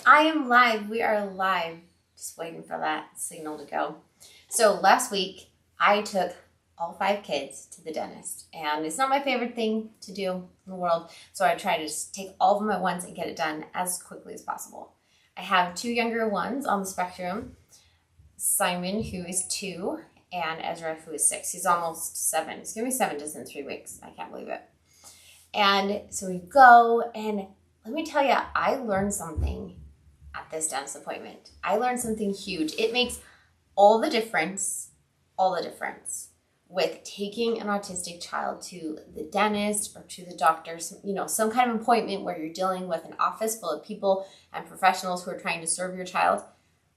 I am live. We are live. Just waiting for that signal to go. So last week, I took all 5 kids to the dentist. And it's not my favorite thing to do in the world. So I try to just take all of them at once and get it done as quickly as possible. I have 2 younger ones on the spectrum. Simon, who is 2, and Ezra, who is 6. He's almost 7. He's going to be 7 just in 3 weeks. I can't believe it. And so we go, and let me tell you, I learned something at this dentist appointment. I learned something huge. It makes all the difference with taking an autistic child to the dentist or to the doctor, some kind of appointment where you're dealing with an office full of people and professionals who are trying to serve your child.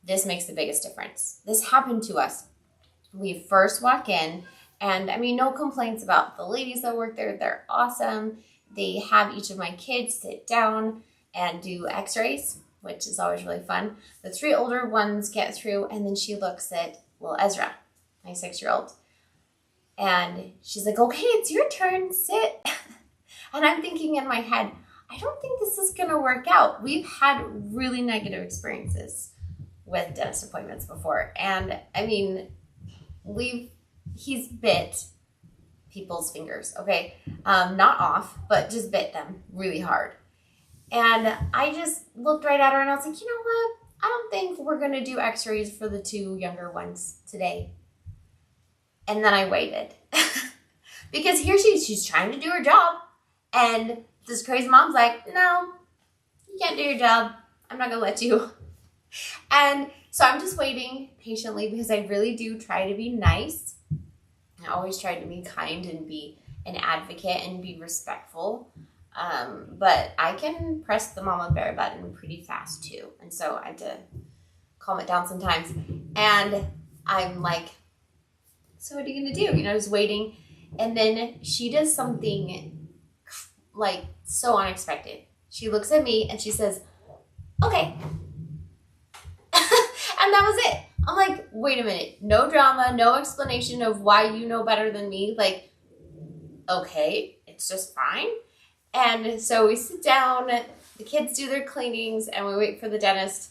This makes the biggest difference. This happened to us. We first walk in, and no complaints about the ladies that work there. They're awesome. They have each of my kids sit down and do x-rays, which is always really fun. The 3 older ones get through, and then she looks at, Ezra, my 6-year-old. And she's like, okay, it's your turn, sit. And I'm thinking in my head, I don't think this is going to work out. We've had really negative experiences with dentist appointments before. And he's bit people's fingers, okay? Not off, but just bit them really hard. And I just looked right at her and I was like, you know what? I don't think we're going to do x-rays for the 2 younger ones today. And then I waited. Because here she's trying to do her job. And this crazy mom's like, no, you can't do your job. I'm not going to let you. And so I'm just waiting patiently because I really do try to be nice. I always try to be kind and be an advocate and be respectful. But I can press the mama bear button pretty fast too. And so I had to calm it down sometimes. And I'm like, so what are you going to do? Just waiting. And then she does something like so unexpected. She looks at me and she says, okay. And that was it. I'm like, wait a minute. No drama, no explanation of why you know better than me. Like, okay, it's just fine. And so we sit down, the kids do their cleanings, and we wait for the dentist.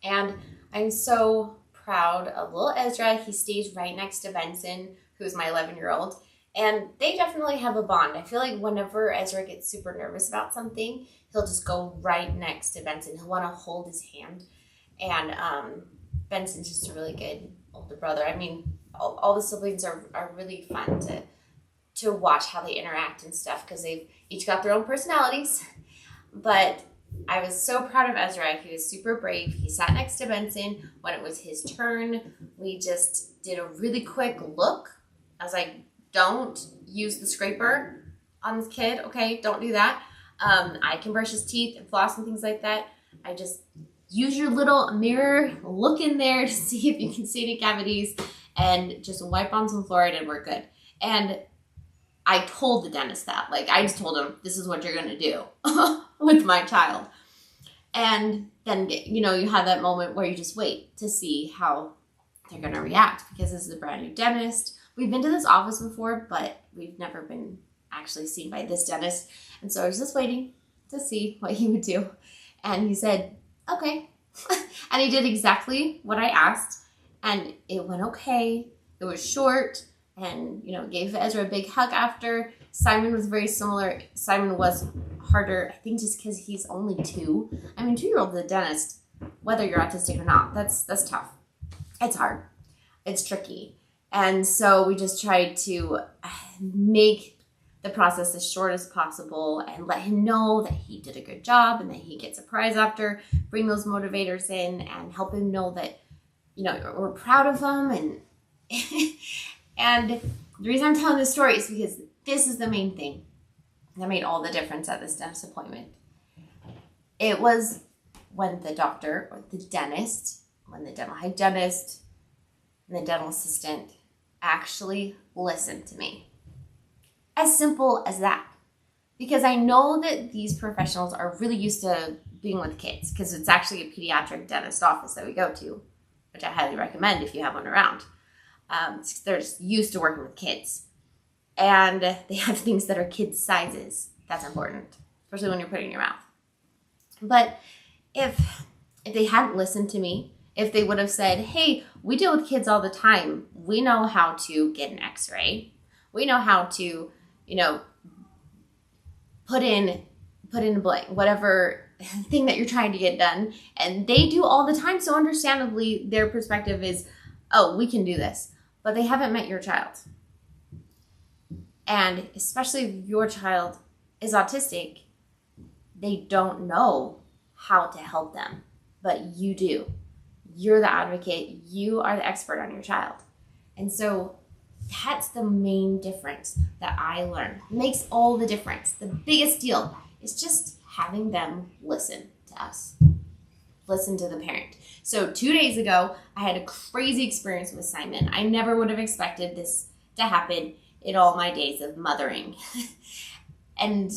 And I'm so proud of little Ezra. He stays right next to Benson, who's my 11-year-old. And they definitely have a bond. I feel like whenever Ezra gets super nervous about something, he'll just go right next to Benson. He'll want to hold his hand. And Benson's just a really good older brother. All the siblings are really fun to watch how they interact and stuff because they've each got their own personalities. But I was so proud of Ezra. He was super brave. He sat next to Benson when it was his turn. We just did a really quick look. I was like, don't use the scraper on this kid, okay? Don't do that. I can brush his teeth and floss and things like that. I just use your little mirror, look in there to see if you can see any cavities, and just wipe on some fluoride and we're good. And I told the dentist that. I just told him, this is what you're going to do with my child. And then, you have that moment where you just wait to see how they're going to react because this is a brand new dentist. We've been to this office before, but we've never been actually seen by this dentist. And so I was just waiting to see what he would do. And he said, okay. And he did exactly what I asked. And it went okay. It was short. And, gave Ezra a big hug after. Simon was very similar. Simon was harder, I think just because he's only 2. 2-year-old at the dentist, whether you're autistic or not, that's tough. It's hard. It's tricky. And so we just tried to make the process as short as possible and let him know that he did a good job and that he gets a prize after, bring those motivators in and help him know that, we're proud of him. And and the reason I'm telling this story is because this is the main thing that made all the difference at this dentist appointment. It was when the doctor or the dentist, when the dental hygienist and the dental assistant actually listened to me. As simple as that. Because I know that these professionals are really used to being with kids because it's actually a pediatric dentist office that we go to, which I highly recommend if you have one around. They're just used to working with kids. And they have things that are kids' sizes. That's important, especially when you're putting it in your mouth. But if they hadn't listened to me, if they would have said, hey, we deal with kids all the time. We know how to get an x-ray. We know how to, put in a blank, whatever thing that you're trying to get done. And they do all the time. So understandably, their perspective is, oh, we can do this. But they haven't met your child. And especially if your child is autistic, they don't know how to help them. But you do. You're the advocate. You are the expert on your child. And so that's the main difference that I learned. It makes all the difference. The biggest deal is just having them listen to us. Listen to the parent. So 2 days ago, I had a crazy experience with Simon. I never would have expected this to happen in all my days of mothering. And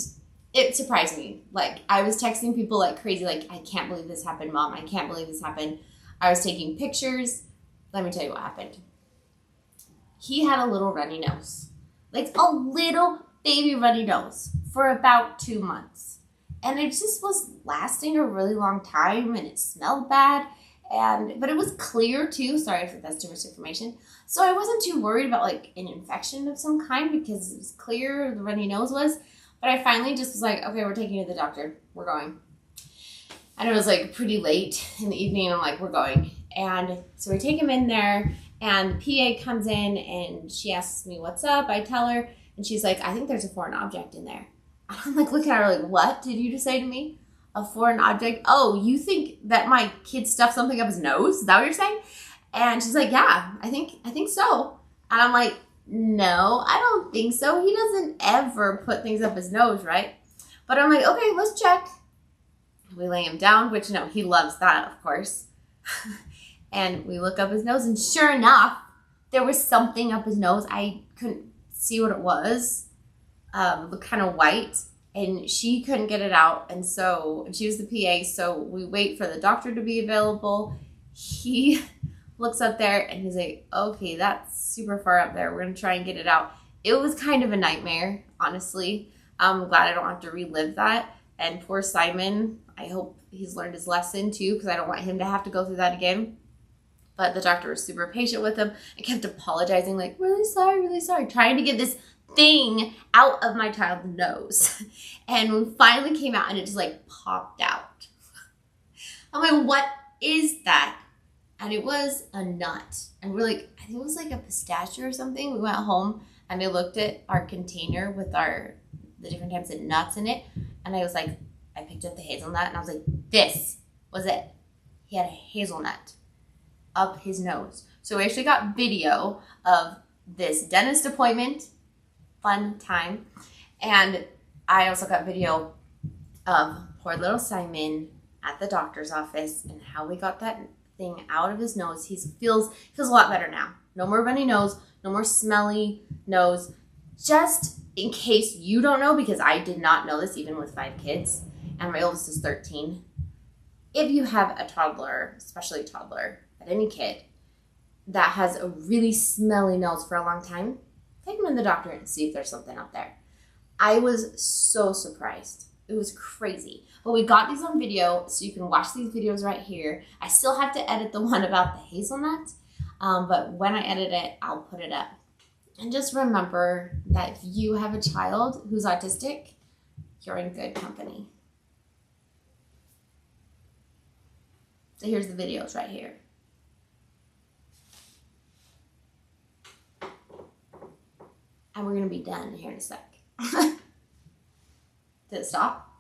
it surprised me. Like, I was texting people like crazy, like, I can't believe this happened, Mom. I can't believe this happened. I was taking pictures. Let me tell you what happened. He had a little runny nose. Like a little baby runny nose for about 2 months. And it just was lasting a really long time, and it smelled bad. But it was clear too. Sorry if that's too much information. So I wasn't too worried about like an infection of some kind because it was clear, the runny nose was. But I finally just was like, okay, we're taking you to the doctor. We're going. And it was like pretty late in the evening. I'm like, we're going. And so we take him in there, and the PA comes in and she asks me, what's up? I tell her, and she's like, I think there's a foreign object in there. And I'm like, looking at her like, what did you just say to me? A foreign object? Oh, you think that my kid stuffed something up his nose? Is that what you're saying? And she's like, yeah, I think so. And I'm like, no, I don't think so. He doesn't ever put things up his nose, right? But I'm like, okay, let's check. We lay him down, which no, he loves that, of course. And we look up his nose, and sure enough, there was something up his nose. I couldn't see what it was. It looked kind of white, and she couldn't get it out. And so she was the PA, so we wait for the doctor to be available. He looks up there, and he's like, okay, that's super far up there. We're going to try and get it out. It was kind of a nightmare, honestly. I'm glad I don't have to relive that. And poor Simon, I hope he's learned his lesson too, because I don't want him to have to go through that again. But the doctor was super patient with him. I kept apologizing, like, really sorry, trying to get this thing out of my child's nose. And we finally came out, and it just like popped out. I'm like, what is that? And it was a nut. And we're like, I think it was like a pistachio or something. We went home, and I looked at our container with the different types of nuts in it. And I was like, I picked up the hazelnut, and I was like, this was it. He had a hazelnut up his nose. So we actually got video of this dentist appointment. Fun time. And I also got video of poor little Simon at the doctor's office and how we got that thing out of his nose. He feels a lot better now. No more runny nose, no more smelly nose. Just in case you don't know, because I did not know this even with 5 kids, and my oldest is 13. If you have a toddler, especially a toddler, but any kid that has a really smelly nose for a long time, take them to the doctor and see if there's something up there. I was so surprised. It was crazy. But we got these on video, so you can watch these videos right here. I still have to edit the one about the hazelnut, but when I edit it, I'll put it up. And just remember that if you have a child who's autistic, you're in good company. So here's the videos right here. And we're going to be done here in a sec. Did it stop?